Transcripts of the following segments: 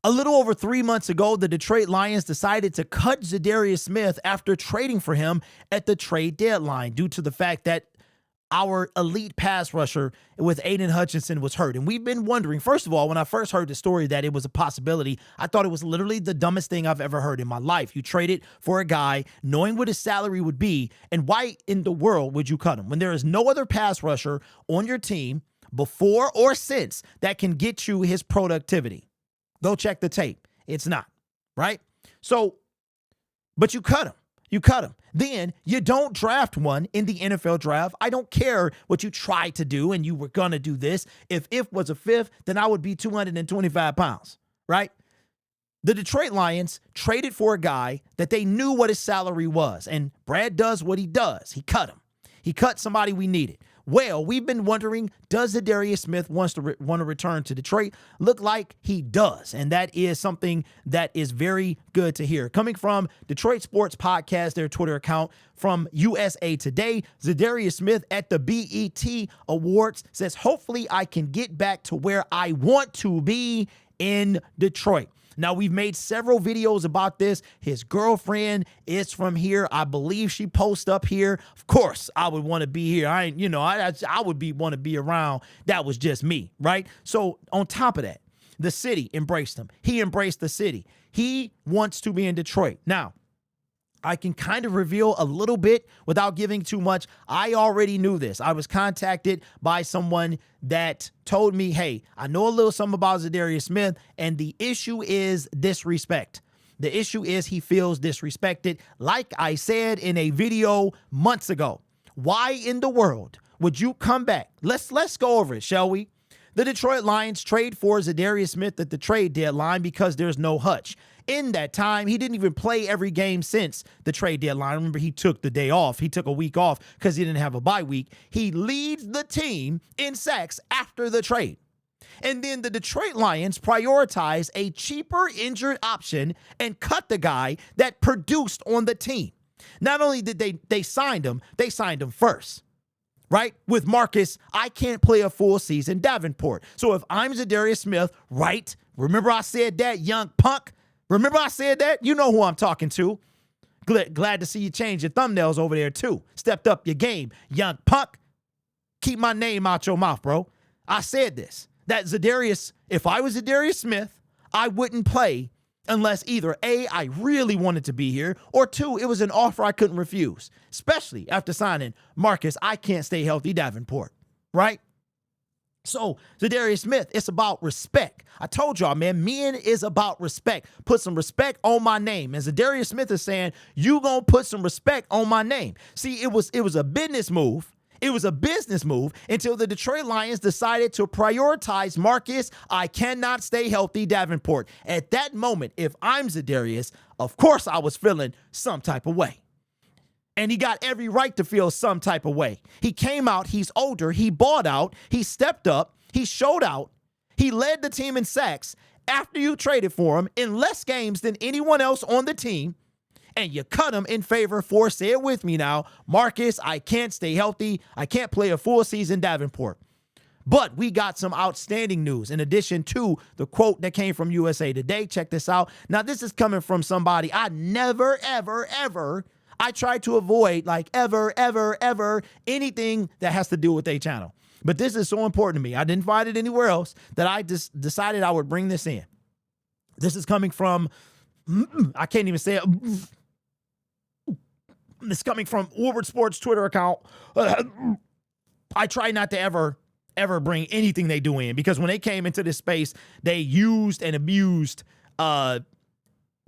A little over 3 months ago, the Detroit Lions decided to cut Za'Darius Smith after trading for him at the trade deadline due to the fact that our elite pass rusher with Aiden Hutchinson was hurt. And we've been wondering, first of all, when I first heard the story that it was a possibility, I thought it was literally the dumbest thing I've ever heard in my life. You traded for a guy knowing what his salary would be, and why in the world would you cut him when there is no other pass rusher on your team before or since that can get you his productivity? Go check the tape. It's not, right? So, but you cut him. You cut him. Then you don't draft one in the NFL draft. I don't care what you tried to do and you were going to do this. If was a fifth, then I would be 225 pounds, right? The Detroit Lions traded for a guy that they knew what his salary was. And Brad does what he does. He cut him. He cut somebody we needed. Well, we've been wondering, does Za'Darius Smith want to return to Detroit? Look like he does, and that is something that is very good to hear. Coming from Detroit Sports Podcast, their Twitter account, from USA Today, Za'Darius Smith at the BET Awards says, hopefully I can get back to where I want to be in Detroit. Now, we've made several videos about this. His girlfriend is from here. I believe she posts up here. Of course, I would want to be here. I would want to be around. That was just me, right? So on top of that, the city embraced him. He embraced the city. He wants to be in Detroit. Now, I can kind of reveal a little bit without giving too much. I already knew this. I was contacted by someone that told me, hey, I know a little something about Za'Darius Smith, and the issue is disrespect. The issue is he feels disrespected. Like I said in a video months ago, why in the world would you come back? Let's go over it, shall we? The Detroit Lions trade for Za'Darius Smith at the trade deadline because there's no Hutch. In that time, he didn't even play every game since the trade deadline. Remember, he took the day off. He took a week off because he didn't have a bye week. He leads the team in sacks after the trade. And then the Detroit Lions prioritize a cheaper injured option and cut the guy that produced on the team. Not only did they signed him, they signed him first. Right? With Marcus, I can't play a full season Davenport. So if I'm Za'Darius Smith, right? Remember I said that, young punk? Remember I said that? You know who I'm talking to. Glad to see you change your thumbnails over there too. Stepped up your game, young punk. Keep my name out your mouth, bro. I said this, that Za'Darius, if I was Za'Darius Smith, I wouldn't play unless either A, I really wanted to be here, or two, it was an offer I couldn't refuse, especially after signing Marcus, I can't stay healthy Davenport, right? So, Za'Darius Smith, it's about respect. I told y'all, man, men is about respect. Put some respect on my name. And Za'Darius Smith is saying, you gonna put some respect on my name. See, it was a business move. It was a business move until the Detroit Lions decided to prioritize Marcus, I cannot stay healthy Davenport. At that moment, if I'm Za'Darius, of course I was feeling some type of way. And he got every right to feel some type of way. He came out, he's older, he bought out, he stepped up, he showed out, he led the team in sacks after you traded for him in less games than anyone else on the team, and you cut him in favor for, say it with me now, Marcus, I can't stay healthy, I can't play a full season Davenport. But we got some outstanding news in addition to the quote that came from USA Today. Check this out. Now, this is coming from somebody I never, ever, ever, I try to avoid like ever, anything that has to do with a channel. But this is so important to me. I didn't find it anywhere else that I just decided I would bring this in. This is coming from, I can't even say it. It's coming from Woodward Sports Twitter account. I try not to ever bring anything they do in, because when they came into this space, they used and abused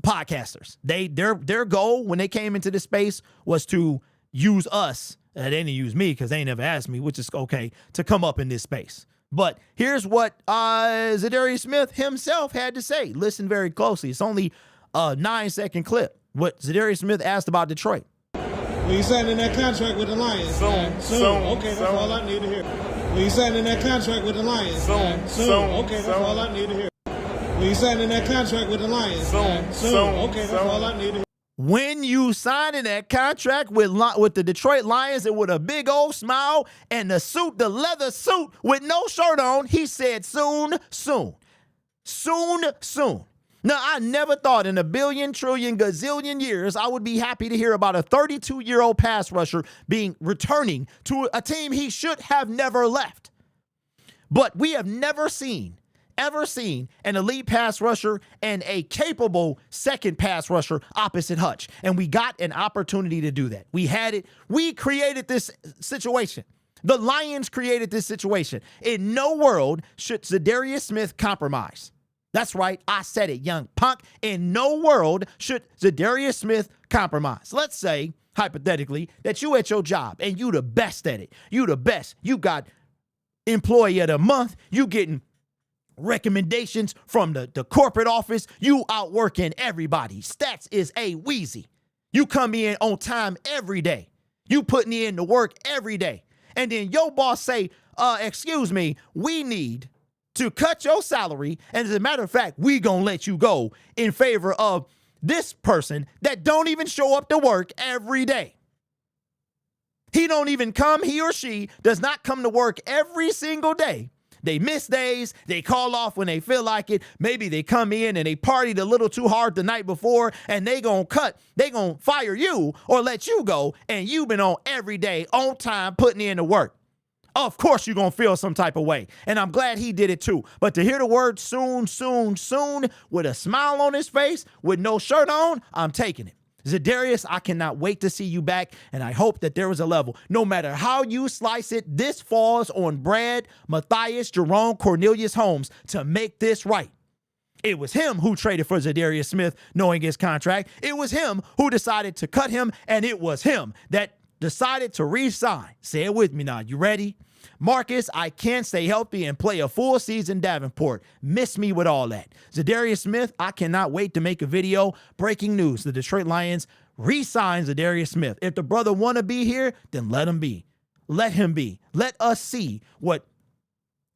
podcasters. Their goal when they came into this space was to use us. They didn't use me because they never asked me, which is okay, to come up in this space. But here's what Za'Darius Smith himself had to say. Listen very closely. It's only a 9-second clip. What Za'Darius Smith asked about Detroit. When you signing that contract with the Lions? Soon. Okay, that's all I need to hear. When you signing that contract with the Lions? Soon. Okay, that's all I need to hear. When you signing that contract with the Lions? Soon. Okay, that's all I need to hear. When you signing that contract with the Detroit Lions and with a big old smile and the suit, the leather suit with no shirt on, he said soon. Now, I never thought in a billion, trillion, gazillion years I would be happy to hear about a 32-year-old pass rusher returning to a team he should have never left. But we have never ever seen an elite pass rusher and a capable second pass rusher opposite Hutch. And we got an opportunity to do that. We had it. We created this situation. The Lions created this situation. In no world should Za'Darius Smith compromise. That's right. I said it, young punk. In no world should Za'Darius Smith compromise. Let's say, hypothetically, that you at your job and you the best at it. You the best. You got employee of the month. You getting recommendations from the corporate office. You outworking everybody. Stats is a wheezy. You come in on time every day. You putting in the work every day. And then your boss say, excuse me, we need to cut your salary, and as a matter of fact, we gonna let you go in favor of this person that don't even show up to work every day. He don't even come, he or she does not come to work every single day. They miss days, they call off when they feel like it. Maybe they come in and they partied a little too hard the night before, and they gonna fire you or let you go, and you've been on every day, on time, putting in the work. Of course you're going to feel some type of way. And I'm glad he did it too. But to hear the word soon, soon, soon, with a smile on his face, with no shirt on, I'm taking it. Za'Darius, I cannot wait to see you back, and I hope that there is a level. No matter how you slice it, this falls on Brad, Matthias, Jerome, Cornelius Holmes to make this right. It was him who traded for Za'Darius Smith, knowing his contract. It was him who decided to cut him, and it was him that decided to re-sign. Say it with me now. You ready? Marcus, I can't stay healthy and play a full season Davenport. Miss me with all that. Za'Darius Smith, I cannot wait to make a video. Breaking news, the Detroit Lions re-sign Za'Darius Smith. If the brother want to be here, then let him be. Let him be. Let us see what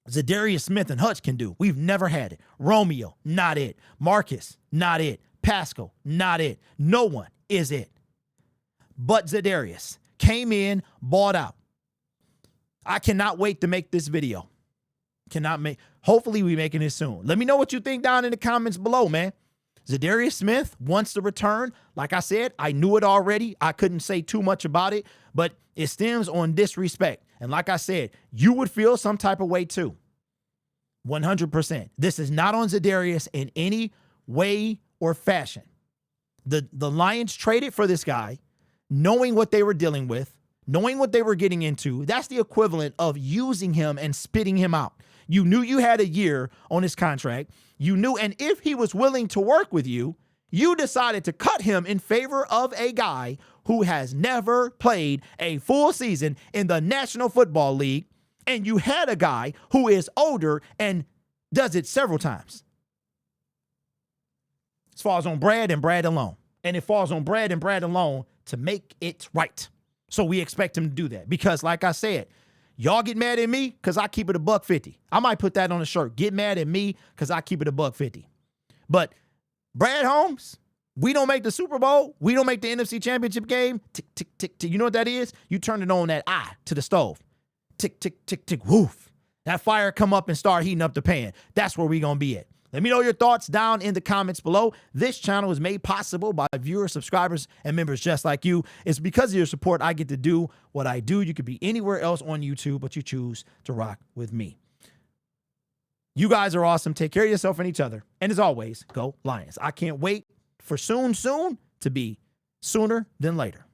Za'Darius Smith and Hutch can do. We've never had it. Romeo, not it. Marcus, not it. Pascal, not it. No one is it. But Za'Darius came in, bought out. I cannot wait to make this video. Hopefully we making it soon. Let me know what you think down in the comments below, man. Za'Darius Smith wants to return. Like I said, I knew it already. I couldn't say too much about it, but it stems on disrespect. And like I said, you would feel some type of way too. 100%. This is not on Za'Darius in any way or fashion. The Lions traded for this guy, knowing what they were dealing with, knowing what they were getting into. That's the equivalent of using him and spitting him out. You knew you had a year on his contract. You knew, and if he was willing to work with you, you decided to cut him in favor of a guy who has never played a full season in the National Football League, and you had a guy who is older and does it several times. It falls on Brad and Brad alone. And it falls on Brad and Brad alone to make it right. So we expect him to do that because, like I said, y'all get mad at me because I keep it $150. I might put that on a shirt. Get mad at me because I keep it $150. But Brad Holmes, we don't make the Super Bowl. We don't make the NFC Championship game. Tick, tick, tick, tick. You know what that is? You turn it on that eye to the stove. Tick, tick, tick, tick, woof. That fire come up and start heating up the pan. That's where we going to be at. Let me know your thoughts down in the comments below. This channel is made possible by viewers, subscribers, and members just like you. It's because of your support I get to do what I do. You could be anywhere else on YouTube, but you choose to rock with me. You guys are awesome. Take care of yourself and each other. And as always, go Lions. I can't wait for soon to be sooner than later.